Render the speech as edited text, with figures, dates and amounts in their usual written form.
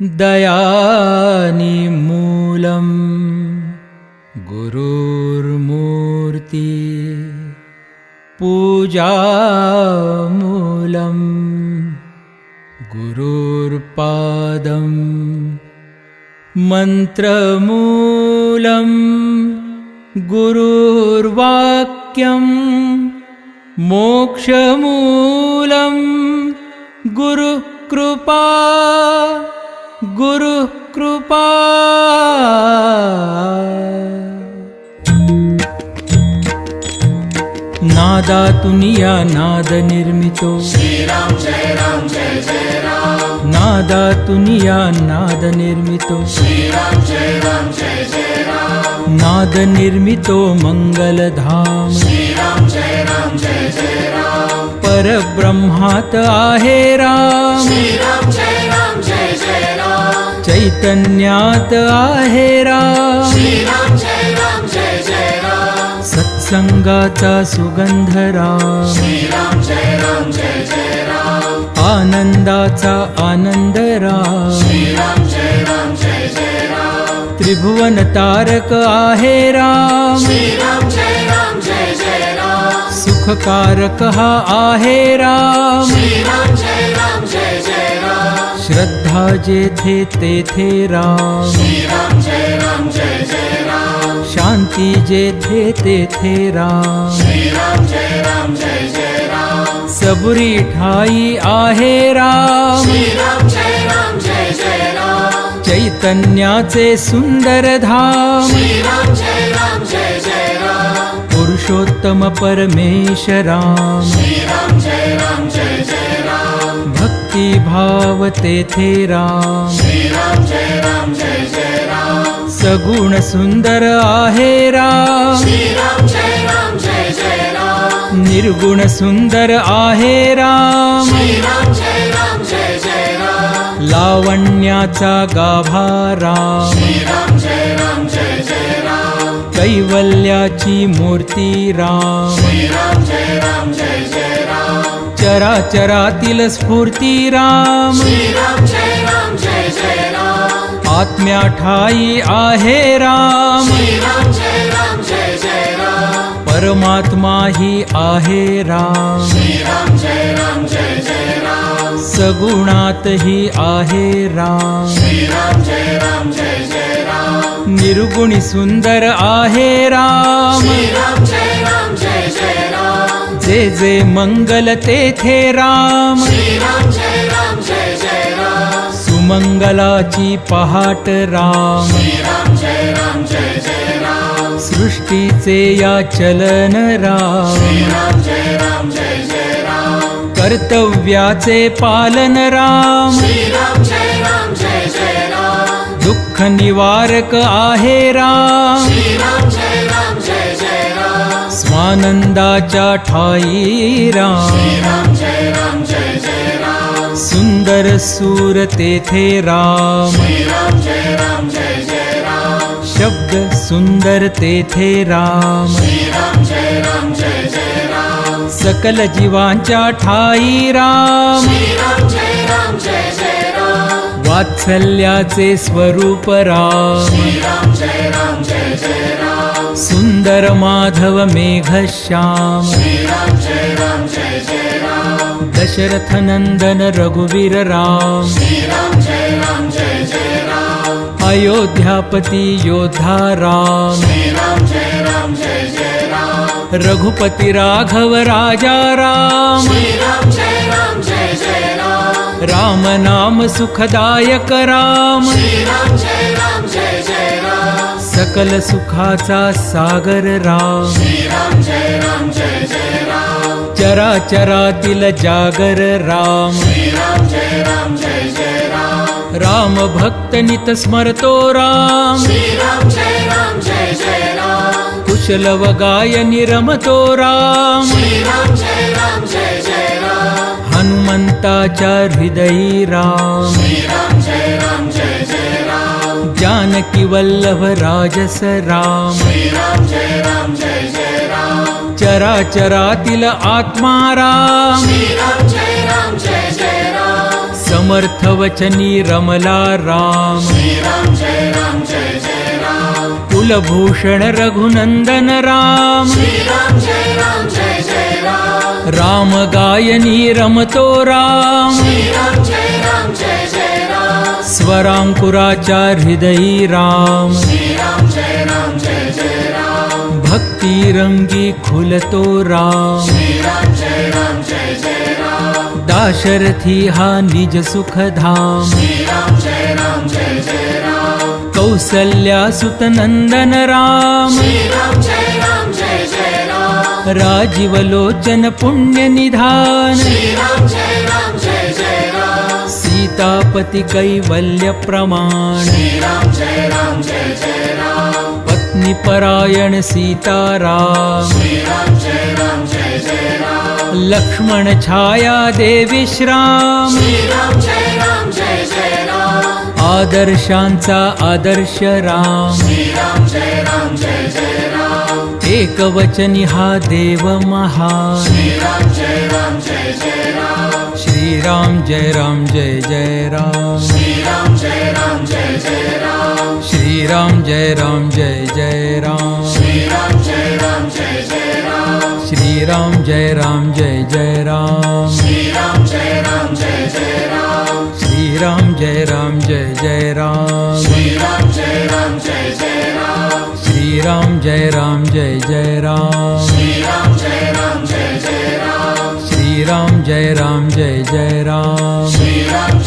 दयानिमूलम् गुरुर्मूर्ति पूजामूलम् गुरुर्पादम् मन्त्रमूलम् गुरुर्वाक्यम् मोक्षमूलम् गुरुकृपा गुरुकृपा। नादातुनिया नाद निर्मितो श्रीराम जय राम जय जय राम। नादातुनिया नाद निर्मितो श्रीराम जय राम जय जय राम। नाद निर्मितो मंगलधाम श्रीराम जय राम जय जय राम। परब्रह्मात आहे राम श्रीराम जय राम जय जय राम। चैतन्यात आहे राम श्रीराम जय राम जय जय राम। सत्संगाचा सुगंध राम श्रीराम जय राम जय जय राम। आनंदाचा आनंद राम श्रीराम जय राम जय जय राम। त्रिभुवन तारक आहे राम श्रीराम जय राम जय जय राम। सुखकारक हा आहे राम श्रीराम जय राम जय जय राम। श्रद्धा जेथे तेथे राम श्रीराम जय राम जय जय राम। शांती जेथे तेथे राम श्रीराम जय राम जय जय राम। सबुरी ठाई आहे राम श्रीराम जय राम जय जय राम। चैतन्याचे सुंदर धाम श्रीराम जय राम जय जय राम। पुरुषोत्तम परमेश राम श्रीराम जय राम जय जय राम। भक्ती भाव तेथे राम श्रीराम जय राम जय जय राम। सगुण सुंदर आहे राम श्रीराम जय राम जय जय राम। निर्गुण सुंदर आहे राम श्रीराम जय राम जय जय राम। लावण्याचा गाभा राम श्रीराम जय राम जय जय राम। कैवल्याची मूर्ती राम श्रीराम जय राम जय जय राम। चराचरातील स्फूर्ती राम श्रीराम जय राम जय जय राम। आत्म्या ठाई आहे राम श्रीराम जय राम जय जय राम। परमात्मा ही आहे राम श्रीराम जय राम जय जय राम। सगुणात ही आहे राम श्रीराम जय राम जय जय राम। निर्गुणी सुंदर आहे राम श्रीराम जय राम जय जय राम। जे जे मंगल तेथे राम श्रीराम जय राम जय जय राम। सुमंगलाची पहाट राम श्रीराम जय राम जय जय राम। सृष्टीचे या चलन राम श्रीराम जय राम जय जय राम। कर्तव्याचे पालन राम श्रीराम जय राम जय जय राम। दुःख निवारक आहे राम श्रीराम जय राम जय जय राम। स्वानंदाच्या ठाई राम श्रीराम जय राम जय जय राम। सुंदर सूर तेथे राम श्रीराम जय राम जय जय राम। शब्द सुंदर तेथे राम श्रीराम जय राम जय जय राम। सकल जीवांच्या ठाई राम श्रीराम जय राम जय जय राम। वात्सल्याचे स्वरूप राम श्रीराम जय राम जय जय राम। सुंदर माधव मेघश्याम श्रीराम जय राम जय जय राम। दशरथ नंदन रघुवीर राम श्रीराम जय राम जय जय राम। अयोध्यापती योद्धा राम श्रीराम जय राम जय जय राम। रघुपती राघव राजा राम श्रीराम जय राम जय जय राम। राम नाम सुखदायक राम श्रीराम जय राम जय जय राम। सकल सुखाचा सागर राम श्रीराम जय राम जय जय राम। चराचरातील जागर राम श्रीराम जय राम जय जय राम। राम भक्त नित स्मरतो राम श्रीराम जय राम जय जय राम। कुशल व गायनी रमतो राम श्रीराम जय राम जय जय राम। हनुमंताच्या हृदयी राम श्रीराम जय राम जय जय राम। जानकी वल्लभ राजस राम श्रीराम जय राम जय जय राम। चराचरातील आत्मा राम श्रीराम जय राम जय जय राम। समर्थ वचनी रमला राम श्रीराम जय राम जय जय राम कुलभूषण रघुनंदन राम श्रीराम जय राम जय जय राम राम गायनी रमतो राम श्रीराम जय राम जय जय राम स्वरांकुराच्या हृदयी राम श्रीराम जय राम जय जय राम भक्ती रंगी खुलतो राम श्रीराम जय राम जय जय राम दाशरथी हा निज सुखधाम श्रीराम जय राम जय जय राम कौसल्या सुतनंदन राम श्रीराम जय राम जय जय राम राजीवलोचन पुण्य निधान श्रीराम जय राम जय जय राम सीतापती कैवल्य प्रमाण श्रीराम जय राम जय जय राम पत्नी परायण सीताराम श्रीराम जय राम जय जय राम लक्ष्मण छाया देवी श्राम श्रीराम जय राम जय जय राम आदर्शांचा आदर्श राम श्रीराम जय राम जय जय राम एकवचनी हा देव महान श्रीराम जय राम जय जय राम श्रीराम जय राम जय जय राम श्रीराम जय राम जय जय राम श्रीराम जय राम जय जय राम श्रीराम जय राम जय जय राम श्रीराम जय राम जय जय राम श्रीराम जय राम जय जय राम श्रीराम जय राम जय जय राम श्रीराम जय राम जय जय राम श्रीराम जय राम जय जय राम श्रीराम जय राम जय जय राम श्रीराम जय राम जय जय राम श्रीराम